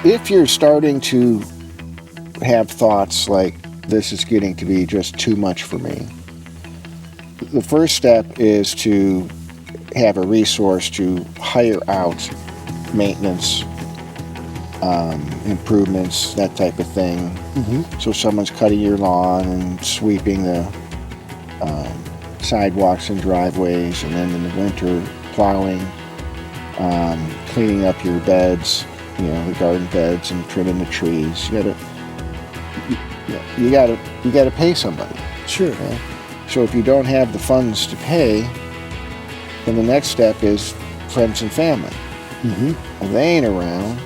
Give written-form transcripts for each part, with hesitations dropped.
if you're starting to have thoughts like this is getting to be just too much for me, the first step is to have a resource to hire out maintenance, improvements, that type of thing. Mm-hmm. So someone's cutting your lawn and sweeping the sidewalks and driveways, and then in the winter plowing, cleaning up your beds, the garden beds, and trimming the trees. You gotta pay somebody. Sure. Okay? So if you don't have the funds to pay, then the next step is friends and family. Mm-hmm. If they ain't around,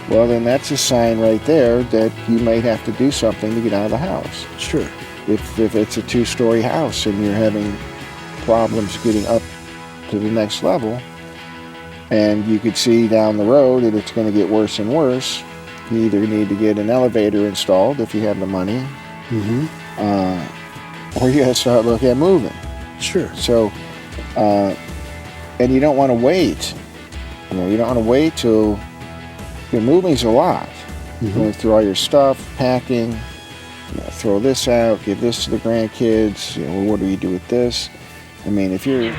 well, then that's a sign right there that you might have to do something to get out of the house. Sure. If it's a 2-story house and you're having problems getting up to the next level, and you could see down the road that it's going to get worse and worse, you either need to get an elevator installed if you have the money, Mm-hmm. Or you got to start looking at moving. Sure. So, and you don't want to wait. You don't want to wait till moving's a lot. Mm-hmm. Going through all your stuff, packing, throw this out, give this to the grandkids. Well, what do you do with this? I mean, if you're...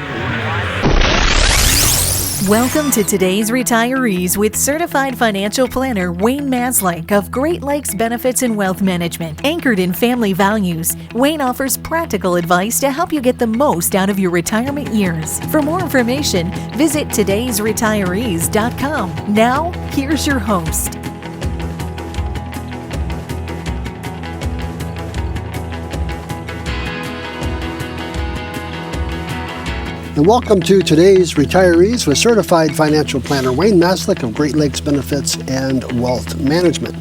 Welcome to today's Retirees with Certified Financial Planner Wayne Maslyk of Great Lakes Benefits and Wealth Management. Anchored in family values, Wayne offers practical advice to help you get the most out of your retirement years. For more information, visit today'sretirees.com. Now, here's your host. And welcome to today's Retirees with Certified Financial Planner Wayne Maslyk of Great Lakes Benefits and Wealth Management.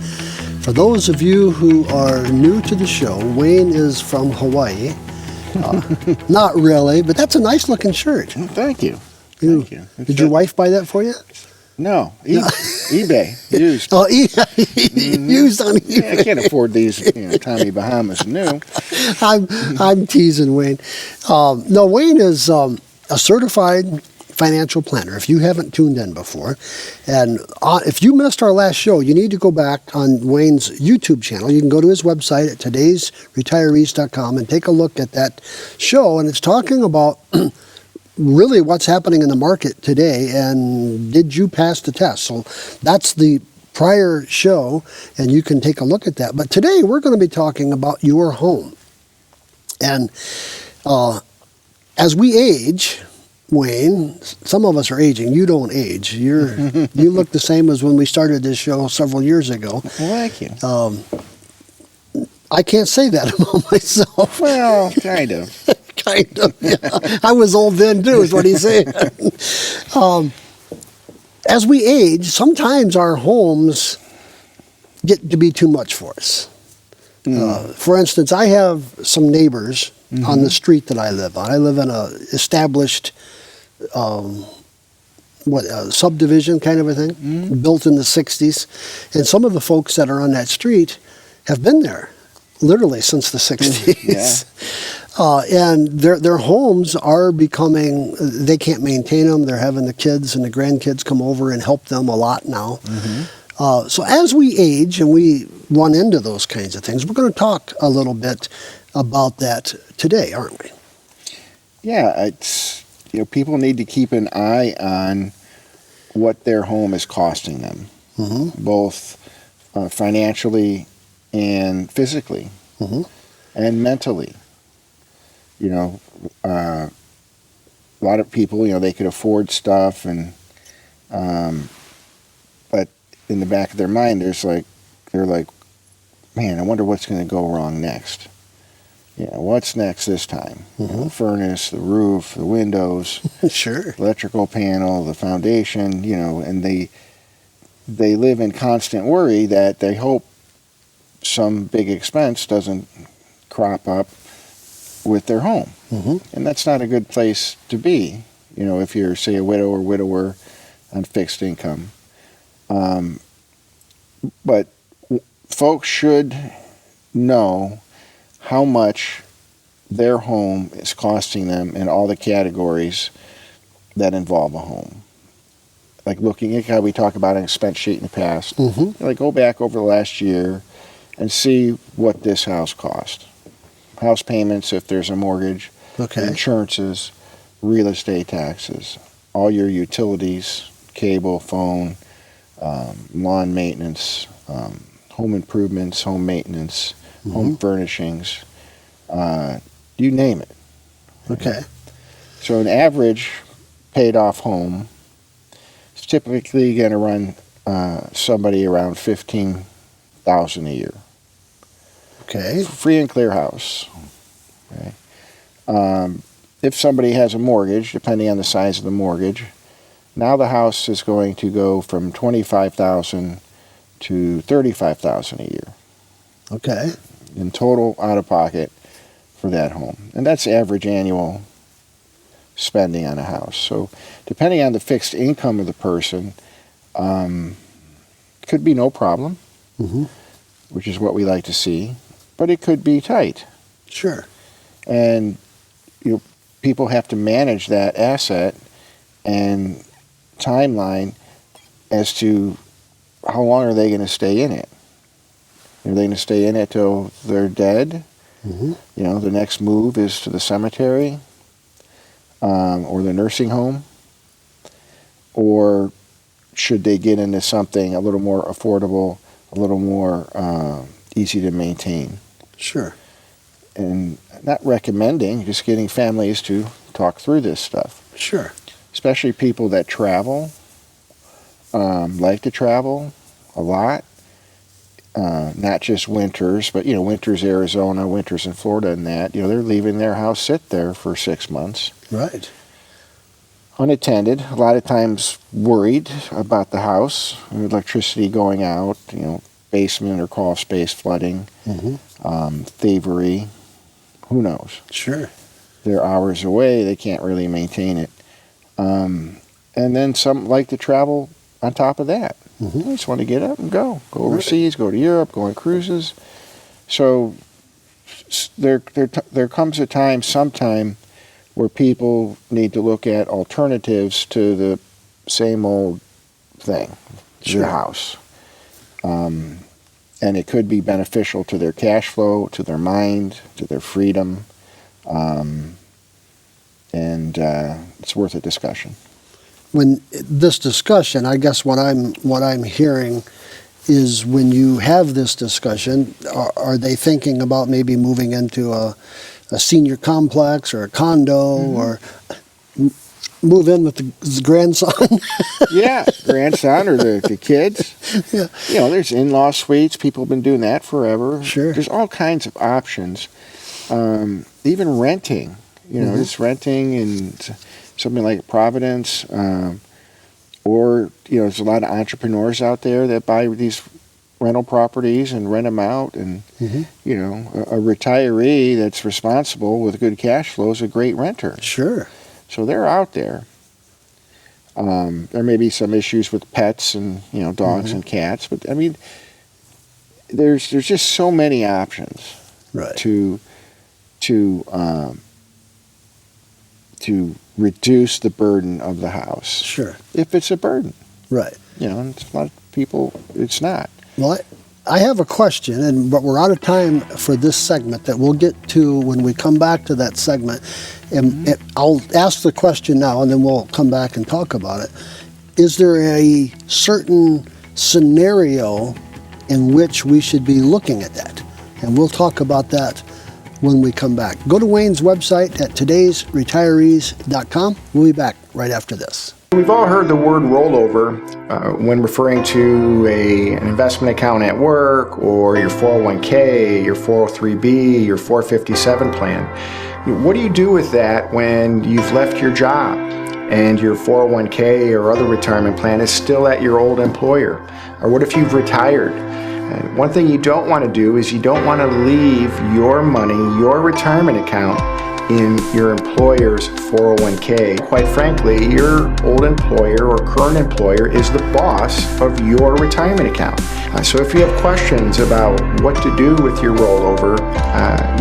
For those of you who are new to the show, Wayne is from Hawaii. Not really, but that's a nice looking shirt. Thank you. Thank you. Did your wife buy that for you? No, eBay, used. Oh, used on eBay. Yeah, I can't afford these Tommy Bahamas new. I'm teasing Wayne. No, Wayne is a certified financial planner, if you haven't tuned in before. And if you missed our last show, you need to go back on Wayne's YouTube channel. You can go to his website at today'sretirees.com and take a look at that show. And it's talking about really what's happening in the market today and did you pass the test? So that's the prior show, and you can take a look at that. But today we're going to be talking about your home. And as we age, Wayne, some of us are aging. You don't age. You look the same as when we started this show several years ago. Well, thank you. I can't say that about myself. Well, kind of. Kind of, yeah. I was old then too, is what he's saying. As we age, sometimes our homes get to be too much for us. For instance, I have some neighbors on the street that I live on. I live in a established subdivision kind of a thing, built in the 60s. And some of the folks that are on that street have been there literally since the 60s. And their homes are becoming, they can't maintain them. They're having the kids and the grandkids come over and help them a lot now. So as we age and we run into those kinds of things, we're going to talk a little bit about that today, aren't we? Yeah, it's people need to keep an eye on what their home is costing them, both financially and physically, and mentally. A lot of people, they could afford stuff, and but in the back of their mind, they're like, man, I wonder what's going to go wrong next. What's next this time? The furnace, the roof, the windows, Sure, electrical panel, the foundation. And they live in constant worry that they hope some big expense doesn't crop up with their home. And that's not a good place to be, if you're, say, a widow or widower on fixed income. But folks should know how much their home is costing them in all the categories that involve a home. like looking at how we talk about an expense sheet in the past. Like go back over the last year and see what this house cost. House payments if there's a mortgage, insurances, real estate taxes, all your utilities, cable, phone, lawn maintenance, home improvements, home maintenance, home furnishings, you name it. Okay. So an average paid off home is typically going to run somebody around $15,000 a year. Okay. Free and clear house. Okay. If somebody has a mortgage, depending on the size of the mortgage, now the house is going to go from $25,000 to $35,000 a year. Okay. In total out of pocket for that home. And that's average annual spending on a house. So depending on the fixed income of the person, could be no problem, which is what we like to see, but it could be tight. Sure. And people have to manage that asset and timeline as to how long are they going to stay in it. Are they going to stay in it till they're dead? The next move is to the cemetery or the nursing home, or should they get into something a little more affordable, a little more easy to maintain? Sure. And not recommending, just getting families to talk through this stuff. Sure. Especially people that travel, like to travel a lot. Not just winters, but winters Arizona, winters in Florida, and that they're leaving their house sit there for 6 months, Right. unattended. A lot of times worried about the house, electricity going out, basement or crawl space flooding, thievery. Who knows? Sure. They're hours away. They can't really maintain it. And then some like to travel on top of that. They just want to get up and go overseas, go to Europe, go on cruises. So there comes a time, sometime, where people need to look at alternatives to the same old thing, Sure. the house. And it could be beneficial to their cash flow, to their mind, to their freedom, and it's worth a discussion. When this discussion, I guess what I'm hearing is when you have this discussion, are they thinking about maybe moving into a senior complex or a condo or move in with the grandson? Yeah, grandson or the kids. Yeah. There's in-law suites. People have been doing that forever. Sure. There's all kinds of options. Even renting. Just renting in something like Providence. Or, there's a lot of entrepreneurs out there that buy these rental properties and rent them out. And, a retiree that's responsible with good cash flow is a great renter. Sure. So they're out there. There may be some issues with pets and dogs and cats, but there's just so many options, Right. to reduce the burden of the house. Sure. If it's a burden, Right. and a lot of people it's not. Well, I have a question, but we're out of time for this segment that we'll get to when we come back to that segment. And I'll ask the question now, and then we'll come back and talk about it. Is there a certain scenario in which we should be looking at that? And we'll talk about that when we come back. Go to Wayne's website at todaysretirees.com. We'll be back right after this. We've all heard the word rollover when referring to an investment account at work, or your 401k, your 403b, your 457 plan. What do you do with that when you've left your job and your 401k or other retirement plan is still at your old employer? Or what if you've retired? One thing you don't want to do is you don't want to leave your money, your retirement account, in your employer's 401k. Quite frankly, your old employer or current employer is the boss of your retirement account. So if you have questions about what to do with your rollover,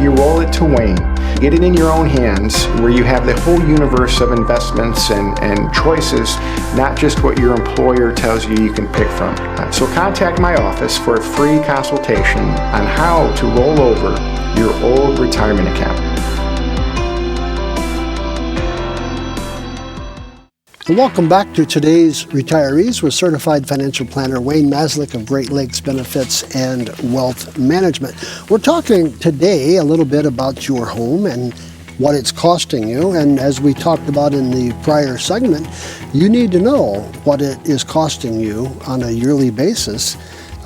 you roll it to Wayne. Get it in your own hands where you have the whole universe of investments and choices, not just what your employer tells you you can pick from. So contact my office for a free consultation on how to roll over your old retirement account. Welcome back to today's Retirees with Certified Financial Planner Wayne Maslyk of Great Lakes Benefits and Wealth Management. We're talking today a little bit about your home and what it's costing you. And as we talked about in the prior segment, you need to know what it is costing you on a yearly basis,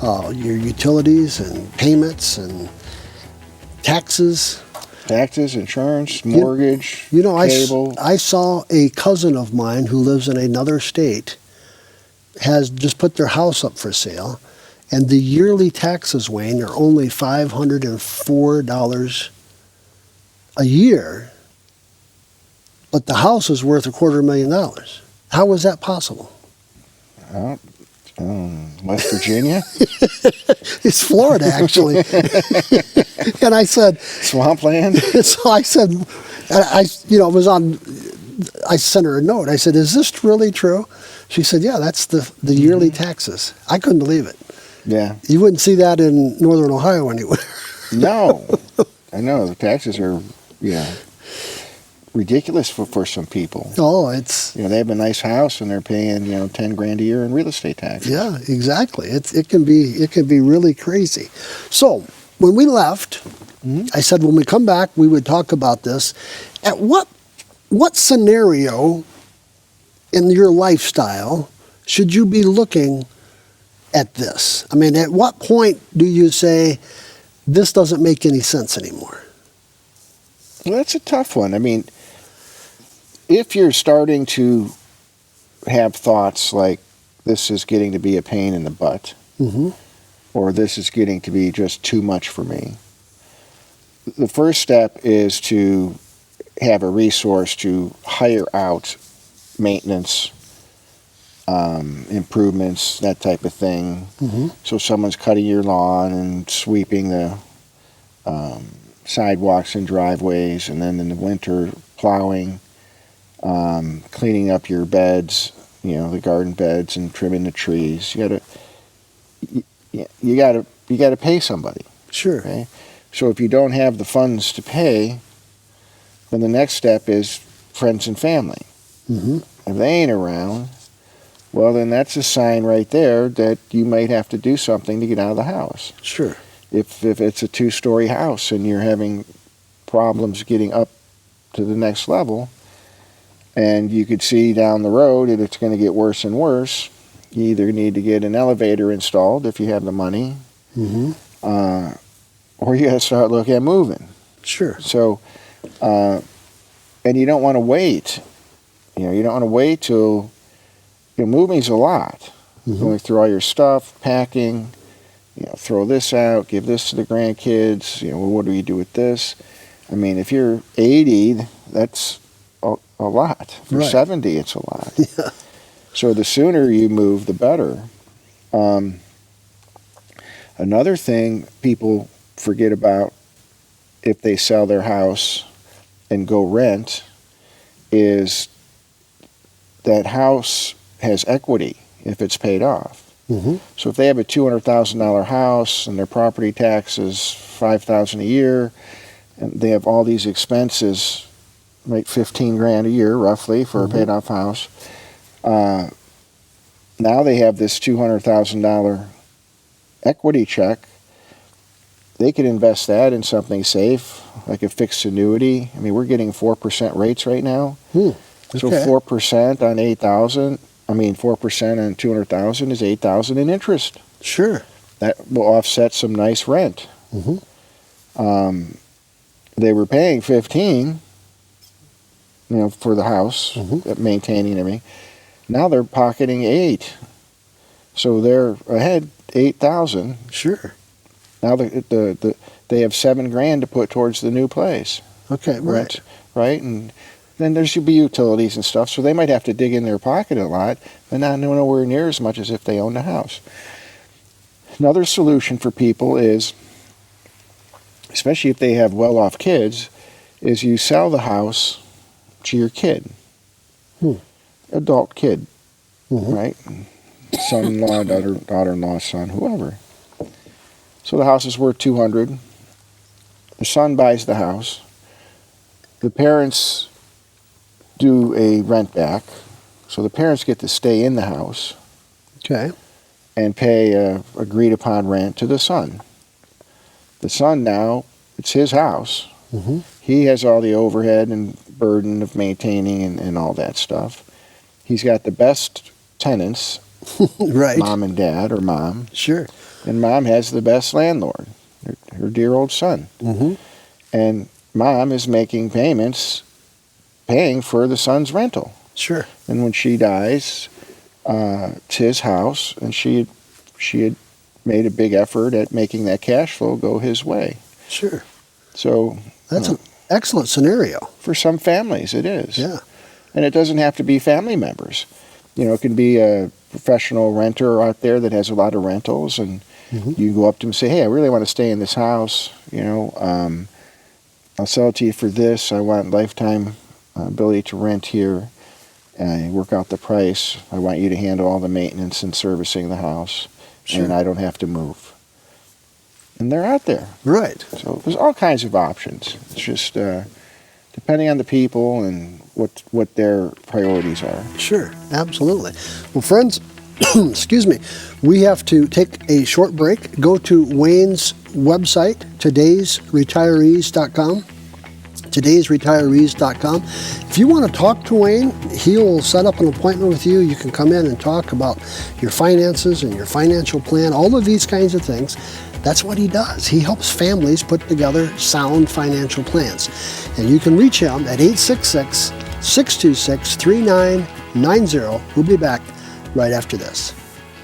your utilities and payments and taxes. Taxes, insurance, mortgage, cable. I saw a cousin of mine who lives in another state has just put their house up for sale, and the yearly taxes, Wayne, are only $504 a year, but the house is worth $250,000. How is that possible? West Virginia? It's Florida, actually. And I said, Swampland? So I said, I sent her a note. I said, is this really true? She said, yeah, that's the yearly taxes. I couldn't believe it. Yeah. You wouldn't see that in Northern Ohio anywhere. No. I know. The taxes are, ridiculous for some people. Oh, it's... they have a nice house and they're paying, $10,000 a year in real estate taxes. Yeah, exactly. It can be really crazy. So when we left, I said when we come back, we would talk about this. At what scenario in your lifestyle should you be looking at this? I mean, at what point do you say, this doesn't make any sense anymore? Well, that's a tough one. I mean, if you're starting to have thoughts like this is getting to be a pain in the butt, or this is getting to be just too much for me, the first step is to have a resource to hire out maintenance, improvements, that type of thing. So someone's cutting your lawn and sweeping the sidewalks and driveways, and then in the winter plowing, cleaning up your beds, the garden beds, and trimming the trees. You gotta pay somebody. Sure. Okay? So if you don't have the funds to pay, then the next step is friends and family. If they ain't around, well, then that's a sign right there that you might have to do something to get out of the house. Sure. If it's a 2-story house and you're having problems getting up to the next level, and you could see down the road that it's going to get worse and worse, you either need to get an elevator installed if you have the money, or you got to start looking at moving. Sure. So, and you don't want to wait. You don't want to wait till, moving's a lot. Going through all your stuff, packing, throw this out, give this to the grandkids, well, what do you do with this? I mean, if you're 80, that's a lot. For right. 70, it's a lot. Yeah. So the sooner you move, the better. Another thing people forget about if they sell their house and go rent is that house has equity if it's paid off. So if they have a $200,000 house and their property tax is $5,000 a year, and they have all these expenses, like $15,000 a year roughly for a paid off house, now they have this $200,000 equity check. They could invest that in something safe, like a fixed annuity. I mean, we're getting 4% rates right now. Okay. So 4% on 8,000. 4% on 200,000 is 8,000 in interest. Sure. That will offset some nice rent. They were paying 15, for the house, maintaining everything. Now they're pocketing 8, so they're ahead 8,000. Sure. Now they have $7,000 to put towards the new place. Okay. Right. right? And then there should be utilities and stuff, so they might have to dig in their pocket a lot, but not nowhere near as much as if they own the house. Another solution for people is, especially if they have well-off kids, is you sell the house to your kid. Adult kid, right? Son-in-law, daughter-in-law, son, whoever. So the house is worth $200,000. The son buys the house. The parents do a rent back, so the parents get to stay in the house. Okay. And pay agreed upon rent to the son. The son now, it's his house. He has all the overhead and burden of maintaining and all that stuff. He's got the best tenants, Right. mom and dad, or mom. Sure. And mom has the best landlord, her dear old son. And mom is making payments, paying for the son's rental. Sure. And when she dies, it's his house, and she had made a big effort at making that cash flow go his way. Sure. So That's an excellent scenario. for some families, it is. Yeah. And it doesn't have to be family members. It can be a professional renter out there that has a lot of rentals, and you go up to them and say, hey, I really want to stay in this house. I'll sell it to you for this. I want lifetime ability to rent here. I work out the price. I want you to handle all the maintenance and servicing the house, Sure. and I don't have to move. And they're out there. Right. So there's all kinds of options. It's just depending on the people and what their priorities are. Sure. Absolutely. Well, friends, excuse me, we have to take a short break. Go to Wayne's website, todaysretirees.com. todaysretirees.com. If you want to talk to Wayne, he'll set up an appointment with you. You can come in and talk about your finances and your financial plan, all of these kinds of things. That's what he does. He helps families put together sound financial plans. And you can reach him at 866-626-3990. We'll be back right after this.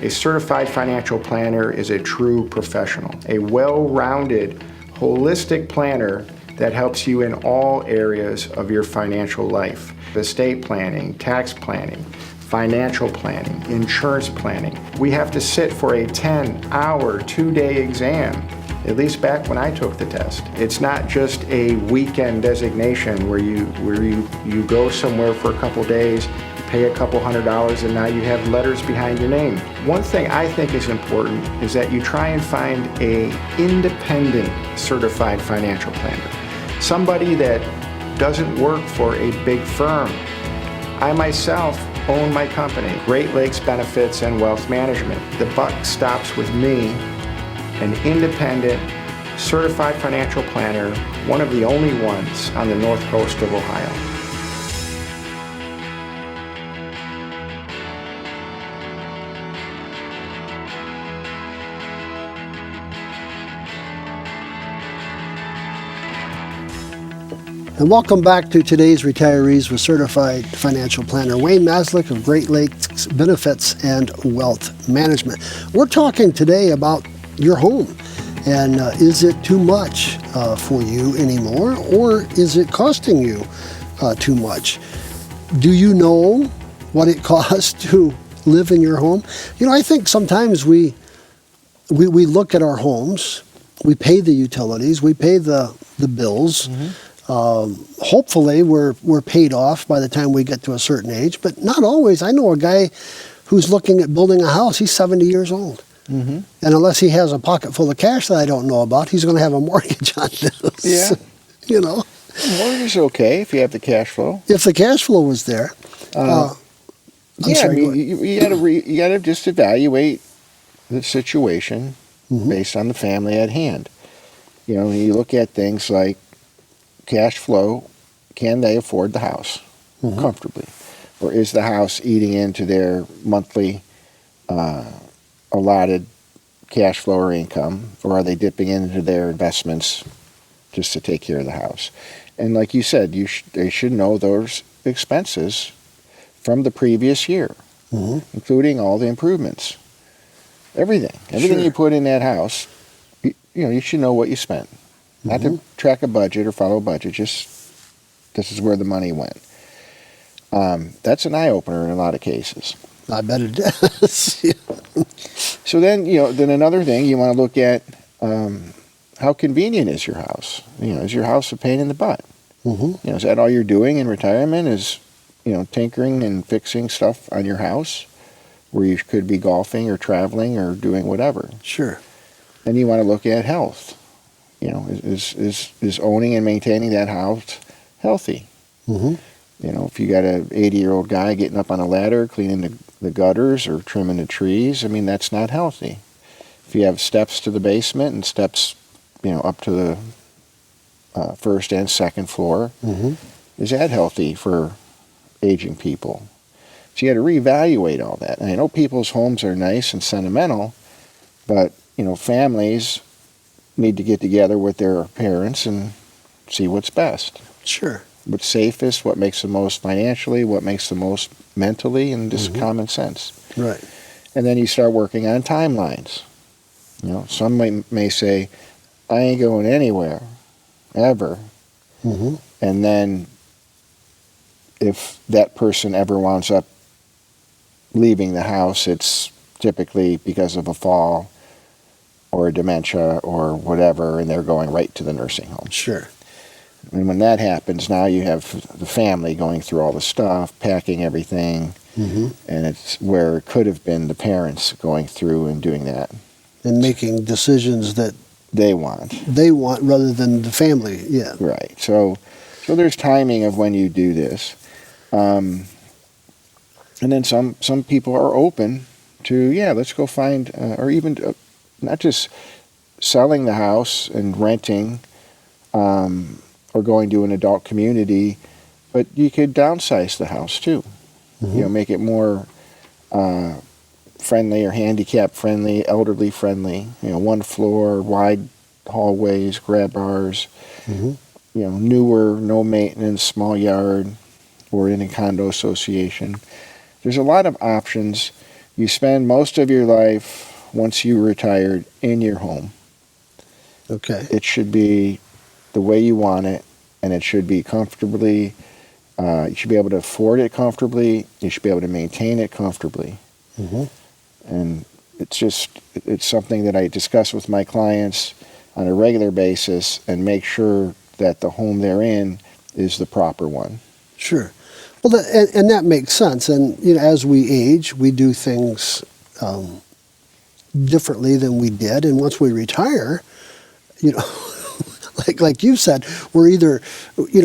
A certified financial planner is a true professional, a well-rounded, holistic planner that helps you in all areas of your financial life. Estate planning, tax planning, financial planning, insurance planning. We have to sit for a 10-hour, 2-day exam, at least back when I took the test. It's not just a weekend designation where you go somewhere for a couple days, pay a couple $100, and now you have letters behind your name. One thing I think is important is that you try and find a independent certified financial planner. Somebody that doesn't work for a big firm. I myself own my company, Great Lakes Benefits and Wealth Management. The buck stops with me, an independent, certified financial planner, one of the only ones on the north coast of Ohio. And welcome back to today's Retirees with Certified Financial Planner Wayne Maslyk of Great Lakes Benefits and Wealth Management. We're talking today about your home, and is it too much for you anymore, or is it costing you too much? Do you know what it costs to live in your home? I think sometimes we look at our homes, we pay the utilities, we pay the bills. Hopefully we're paid off by the time we get to a certain age, but not always. I know a guy who's looking at building a house. He's 70 years old. And unless he has a pocket full of cash that I don't know about, he's going to have a mortgage on this. Yeah. Mortgage is okay if you have the cash flow. If the cash flow was there. You got to just evaluate the situation based on the family at hand. You look at things like cash flow. Can they afford the house comfortably? Or is the house eating into their monthly allotted cash flow or income? Or are they dipping into their investments just to take care of the house? And like you said, they should know those expenses from the previous year, including all the improvements. Everything you put in that house, you should know what you spent. Not to track a budget or follow a budget, just This is where the money went. That's an eye-opener in a lot of cases. I bet it does. Yeah. So then, then another thing, you want to look at how convenient is your house? Is your house a pain in the butt? Mm-hmm. Is that all you're doing in retirement is, tinkering and fixing stuff on your house where you could be golfing or traveling or doing whatever? Sure. Then you want to look at health. Is owning and maintaining that house healthy? Mm-hmm. If you got an 80-year-old guy getting up on a ladder, cleaning the gutters or trimming the trees, that's not healthy. If you have steps to the basement and steps, up to the first and second floor, Mm-hmm. is that healthy for aging people? So you got to reevaluate all that. And I know people's homes are nice and sentimental, but, families need to get together with their parents and see what's best. Sure. What's safest, what makes the most financially, what makes the most mentally, and just common sense. Right. And then you start working on timelines. Some may say, I ain't going anywhere, ever. Mm-hmm. And then if that person ever winds up leaving the house, it's typically because of a fall or dementia or whatever, and they're going right to the nursing home. Sure. And when that happens, now you have the family going through all the stuff, packing everything, Mm-hmm. and it's where it could have been the parents going through and doing that. And making decisions that They want. they want rather than the family. Yeah. Right. So there's timing of when you do this. And then some people are open to, let's go find, or even not just selling the house and renting, or going to an adult community, but you could downsize the house too. Mm-hmm. Make it more friendly or handicap friendly, elderly friendly. One floor, wide hallways, grab bars. Mm-hmm. Newer, no maintenance, small yard, or in a condo association. There's a lot of options. You spend most of your life, once you retired, in your home. Okay. It should be the way you want it, and it should be comfortably, you should be able to afford it comfortably, you should be able to maintain it comfortably. Mm-hmm. And it's something that I discuss with my clients on a regular basis and make sure that the home they're in is the proper one. Sure. Well, and that makes sense. And as we age, we do things differently than we did. And once we retire, like you said, we're either,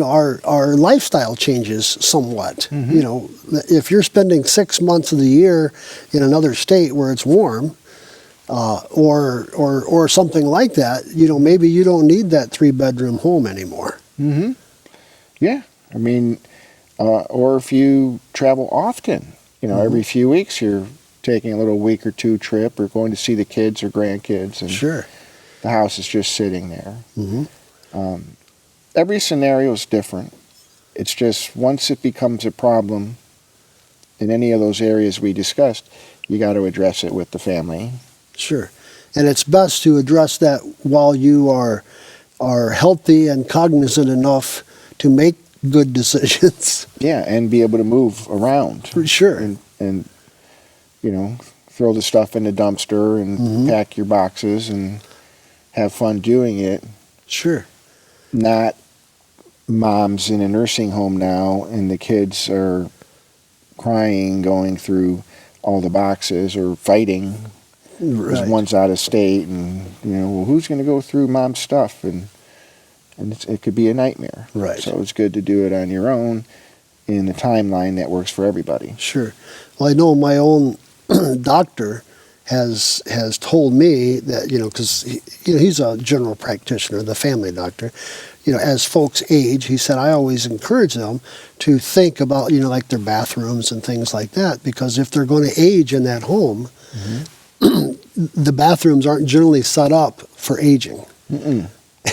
our lifestyle changes somewhat. Mm-hmm. If you're spending 6 months of the year in another state where it's warm, or something like that, maybe you don't need that 3-bedroom home anymore. Mm-hmm. Yeah. Or if you travel often, every few weeks you're taking a little week or two trip or going to see the kids or grandkids, and Sure. the house is just sitting there. Mm-hmm. Every scenario is different. It's just once it becomes a problem in any of those areas we discussed, you got to address it with the family. Sure. And it's best to address that while you are healthy and cognizant enough to make good decisions. Yeah, and be able to move around. Sure. And throw the stuff in the dumpster and pack your boxes and have fun doing it. Sure. Not mom's in a nursing home now and the kids are crying going through all the boxes or fighting because Right. one's out of state, and who's going to go through mom's stuff, and it could be a nightmare. Right. So it's good to do it on your own in a timeline that works for everybody. Sure. Well, I know my own doctor has told me that, because he's a general practitioner, the family doctor. As folks age, he said, I always encourage them to think about, like their bathrooms and things like that, because if they're going to age in that home, the bathrooms aren't generally set up for aging. Mm-mm.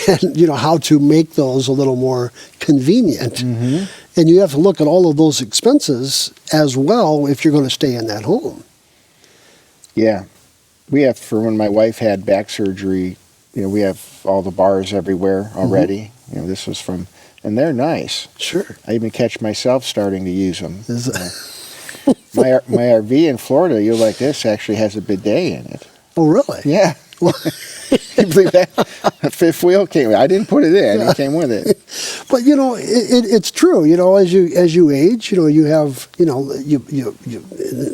And how to make those a little more convenient. Mm-hmm. And you have to look at all of those expenses as well if you're going to stay in that home. Yeah. We have, for when my wife had back surgery, we have all the bars everywhere already. This was from and they're nice. Sure. I even catch myself starting to use them. My RV in Florida, you're like this, actually has a bidet in it. Oh, really? Yeah. You believe that? A fifth wheel came with it. I didn't put it in. It came with it. But it's true. As you age, you have you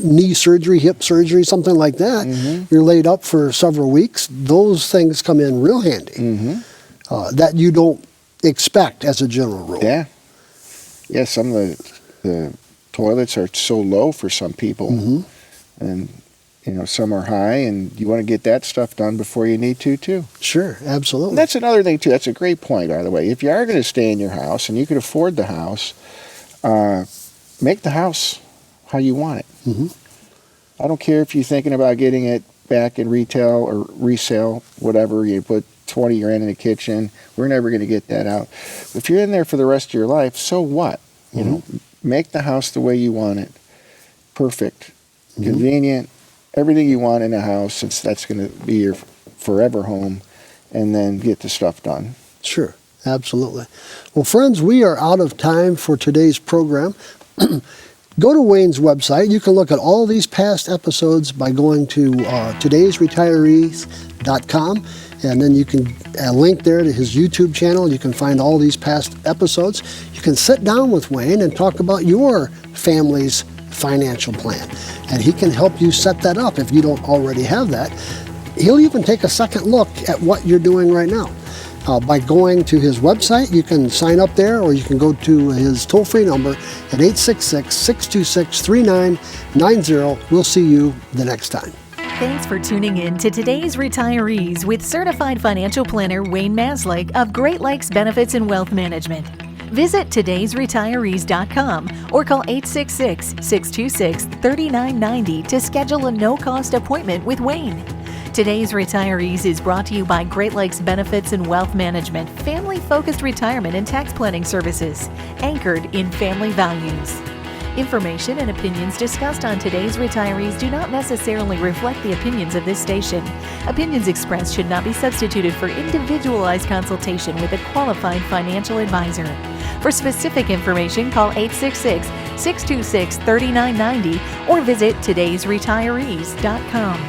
knee surgery, hip surgery, something like that. Mm-hmm. You're laid up for several weeks. Those things come in real handy. Mm-hmm. That you don't expect as a general rule. Yeah. Yeah. Some of the toilets are so low for some people, and some are high, and you want to get that stuff done before you need to, too. Sure, absolutely. And that's another thing, too. That's a great point, by the way. If you are going to stay in your house and you can afford the house, make the house how you want it. Mm-hmm. I don't care if you're thinking about getting it back in retail or resale, whatever. You put 20 grand in the kitchen. We're never going to get that out. If you're in there for the rest of your life, so what? Make the house the way you want it. Perfect. Convenient. Everything you want in a house, since that's going to be your forever home, and then get the stuff done. Sure, absolutely. Well, friends, we are out of time for today's program. Go to Wayne's website. You can look at all these past episodes by going to todaysretirees.com, and then you can link there to his YouTube channel. You can find all these past episodes. You can sit down with Wayne and talk about your family's financial plan, and he can help you set that up if you don't already have that. He'll even take a second look at what you're doing right now. By going to his website, you can sign up there, or you can go to his toll-free number at 866-626-3990. We'll see you the next time. Thanks for tuning in to Today's Retirees with certified financial planner Wayne Maslyk of Great Lakes Benefits and Wealth Management. Visit todaysretirees.com or call 866-626-3990 to schedule a no-cost appointment with Wayne. Today's Retirees is brought to you by Great Lakes Benefits and Wealth Management, family-focused retirement and tax planning services, anchored in family values. Information and opinions discussed on Today's Retirees do not necessarily reflect the opinions of this station. Opinions expressed should not be substituted for individualized consultation with a qualified financial advisor. For specific information, call 866-626-3990 or visit todaysretirees.com.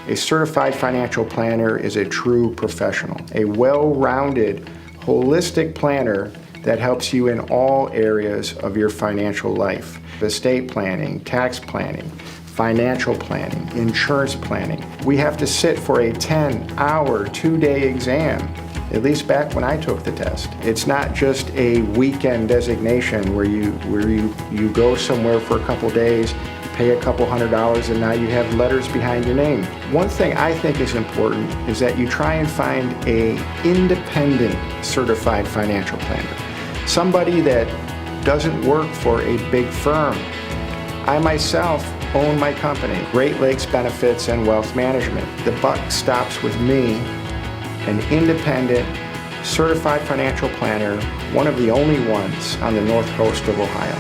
A certified financial planner is a true professional, a well-rounded, holistic planner that helps you in all areas of your financial life. Estate planning, tax planning, financial planning, insurance planning. We have to sit for a 10-hour, 2-day exam, at least back when I took the test. It's not just a weekend designation where you go somewhere for a couple days, pay a couple $100, and now you have letters behind your name. One thing I think is important is that you try and find an independent certified financial planner. Somebody that doesn't work for a big firm. I myself own my company, Great Lakes Benefits and Wealth Management. The buck stops with me, an independent, certified financial planner, one of the only ones on the north coast of Ohio.